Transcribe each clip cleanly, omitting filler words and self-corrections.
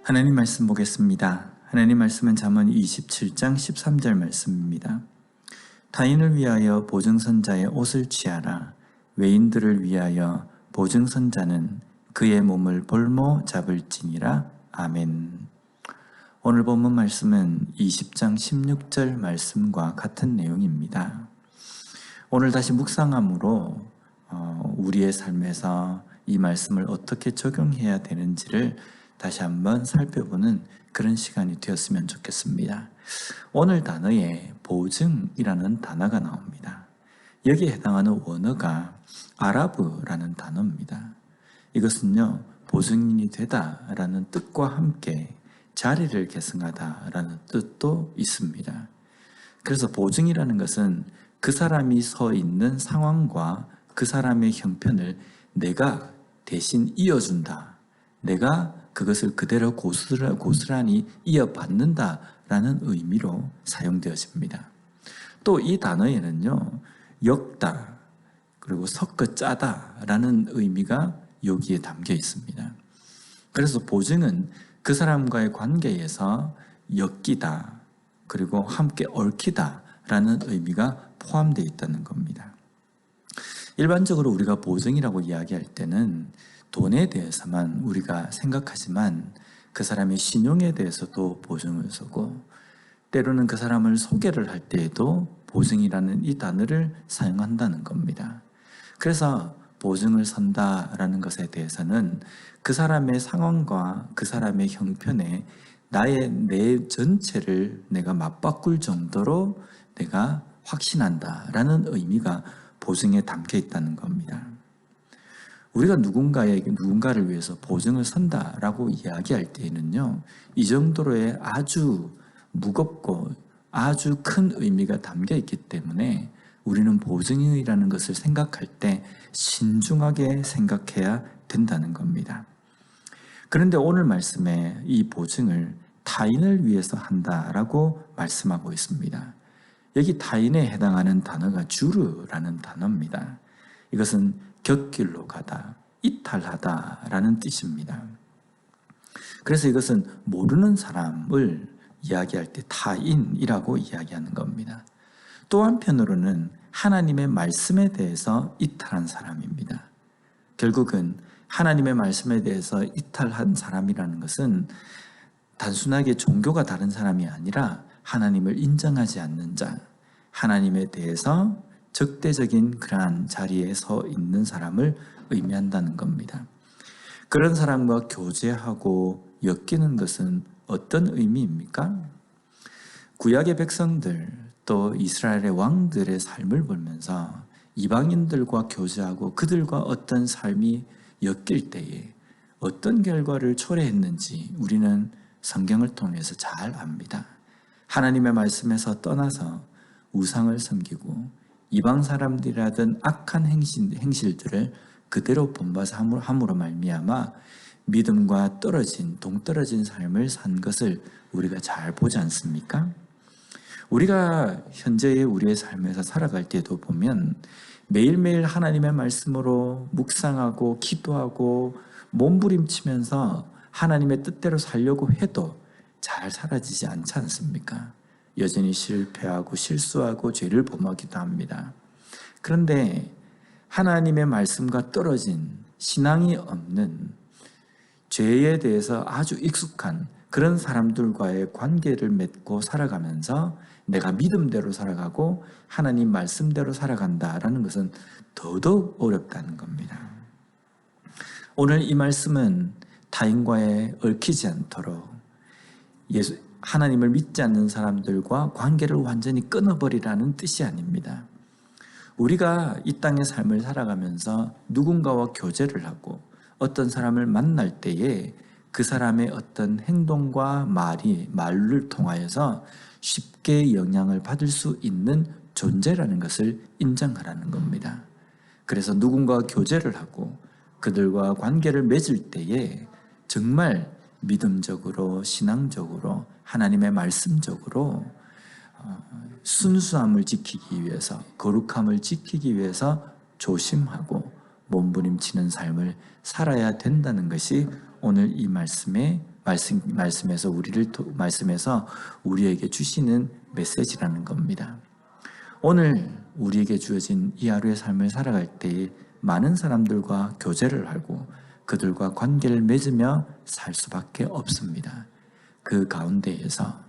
하나님 말씀 보겠습니다. 하나님 말씀은 잠언 27장 13절 말씀입니다. 타인을 위하여 보증선자의 옷을 취하라. 외인들을 위하여 보증선자는 그의 몸을 볼모 잡을지니라. 아멘. 오늘 본문 말씀은 20장 16절 말씀과 같은 내용입니다. 오늘 다시 묵상함으로 우리의 삶에서 이 말씀을 어떻게 적용해야 되는지를 다시 한번 살펴보는 그런 시간이 되었으면 좋겠습니다. 오늘 단어에 보증이라는 단어가 나옵니다. 여기에 해당하는 원어가 아라브라는 단어입니다. 이것은요, 보증인이 되다라는 뜻과 함께 자리를 계승하다라는 뜻도 있습니다. 그래서 보증이라는 것은 그 사람이 서 있는 상황과 그 사람의 형편을 내가 대신 이어준다. 내가 그것을 그대로 고스란히 이어받는다라는 의미로 사용되어집니다. 또 이 단어에는요, 엮다, 그리고 섞어 짜다라는 의미가 여기에 담겨 있습니다. 그래서 보증은 그 사람과의 관계에서 엮이다, 그리고 함께 얽히다라는 의미가 포함되어 있다는 겁니다. 일반적으로 우리가 보증이라고 이야기할 때는 돈에 대해서만 우리가 생각하지만 그 사람의 신용에 대해서도 보증을 쓰고, 때로는 그 사람을 소개를 할 때에도 보증이라는 이 단어를 사용한다는 겁니다. 그래서 보증을 선다라는 것에 대해서는 그 사람의 상황과 그 사람의 형편에 내 전체를 내가 맞바꿀 정도로 내가 확신한다라는 의미가 보증에 담겨 있다는 겁니다. 우리가 누군가를 위해서 보증을 선다라고 이야기할 때에는요, 이 정도로의 아주 무겁고 아주 큰 의미가 담겨 있기 때문에 우리는 보증이라는 것을 생각할 때 신중하게 생각해야 된다는 겁니다. 그런데 오늘 말씀에 이 보증을 타인을 위해서 한다라고 말씀하고 있습니다. 여기 타인에 해당하는 단어가 주르라는 단어입니다. 이것은 곁길로 가다, 이탈하다라는 뜻입니다. 그래서 이것은 모르는 사람을 이야기할 때 타인이라고 이야기하는 겁니다. 또 한편으로는 하나님의 말씀에 대해서 이탈한 사람입니다. 결국은 하나님의 말씀에 대해서 이탈한 사람이라는 것은 단순하게 종교가 다른 사람이 아니라 하나님을 인정하지 않는 자, 하나님에 대해서 적대적인 그러한 자리에 서 있는 사람을 의미한다는 겁니다. 그런 사람과 교제하고 엮이는 것은 어떤 의미입니까? 구약의 백성들 또 이스라엘의 왕들의 삶을 보면서 이방인들과 교제하고 그들과 어떤 삶이 엮일 때에 어떤 결과를 초래했는지 우리는 성경을 통해서 잘 압니다. 하나님의 말씀에서 떠나서 우상을 섬기고 이방 사람들이라든 악한 행실들을 그대로 본받아 함으로 말미암아 믿음과 동떨어진 삶을 산 것을 우리가 잘 보지 않습니까? 우리가 현재의 우리의 삶에서 살아갈 때도 보면 매일매일 하나님의 말씀으로 묵상하고 기도하고 몸부림치면서 하나님의 뜻대로 살려고 해도 잘 사라지지 않지 않습니까? 여전히 실패하고 실수하고 죄를 범하기도 합니다. 그런데 하나님의 말씀과 떨어진 신앙이 없는 죄에 대해서 아주 익숙한 그런 사람들과의 관계를 맺고 살아가면서 내가 믿음대로 살아가고 하나님 말씀대로 살아간다라는 것은 더더욱 어렵다는 겁니다. 오늘 이 말씀은 타인과의 얽히지 않도록 하나님을 믿지 않는 사람들과 관계를 완전히 끊어버리라는 뜻이 아닙니다. 우리가 이 땅의 삶을 살아가면서 누군가와 교제를 하고 어떤 사람을 만날 때에 그 사람의 어떤 행동과 말을 통하여서 쉽게 영향을 받을 수 있는 존재라는 것을 인정하라는 겁니다. 그래서 누군가와 교제를 하고 그들과 관계를 맺을 때에 정말 믿음적으로, 신앙적으로, 하나님의 말씀적으로 순수함을 지키기 위해서, 거룩함을 지키기 위해서 조심하고 몸부림치는 삶을 살아야 된다는 것이 오늘 이 말씀의 말씀에서 말씀에서 우리에게 주시는 메시지라는 겁니다. 오늘 우리에게 주어진 이 하루의 삶을 살아갈 때에 많은 사람들과 교제를 하고 그들과 관계를 맺으며 살 수밖에 없습니다. 그 가운데에서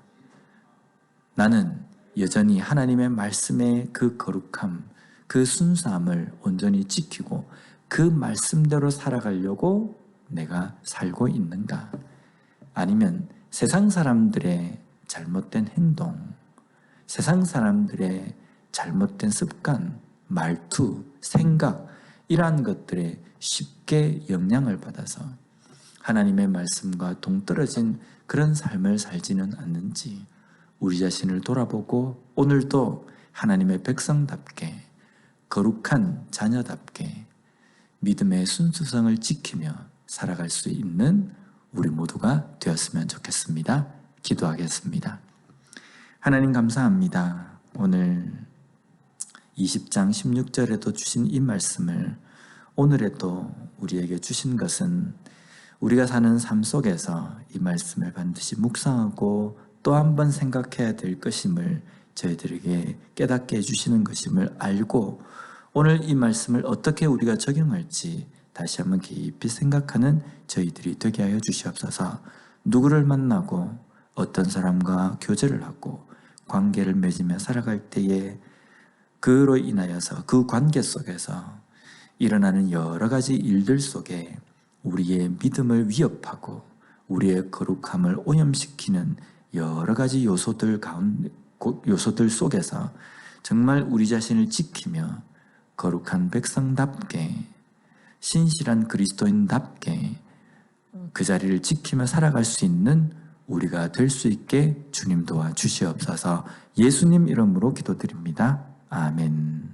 나는 여전히 하나님의 말씀의 그 거룩함, 그 순수함을 온전히 지키고 그 말씀대로 살아가려고 내가 살고 있는가? 아니면 세상 사람들의 잘못된 행동, 세상 사람들의 잘못된 습관, 말투, 생각, 이러한 것들에 쉽게 영향을 받아서 하나님의 말씀과 동떨어진 그런 삶을 살지는 않는지 우리 자신을 돌아보고 오늘도 하나님의 백성답게 거룩한 자녀답게 믿음의 순수성을 지키며 살아갈 수 있는 우리 모두가 되었으면 좋겠습니다. 기도하겠습니다. 하나님 감사합니다. 오늘 20장 16절에도 주신 이 말씀을 오늘에도 우리에게 주신 것은 우리가 사는 삶 속에서 이 말씀을 반드시 묵상하고 또 한 번 생각해야 될 것임을 저희들에게 깨닫게 해주시는 것임을 알고 오늘 이 말씀을 어떻게 우리가 적용할지 다시 한번 깊이 생각하는 저희들이 되게 하여 주시옵소서. 누구를 만나고 어떤 사람과 교제를 하고 관계를 맺으며 살아갈 때에 그로 인하여서 그 관계 속에서 일어나는 여러 가지 일들 속에 우리의 믿음을 위협하고 우리의 거룩함을 오염시키는 여러 가지 요소들 속에서 정말 우리 자신을 지키며 거룩한 백성답게 신실한 그리스도인답게 그 자리를 지키며 살아갈 수 있는 우리가 될 수 있게 주님 도와 주시옵소서. 예수님 이름으로 기도드립니다. 아멘.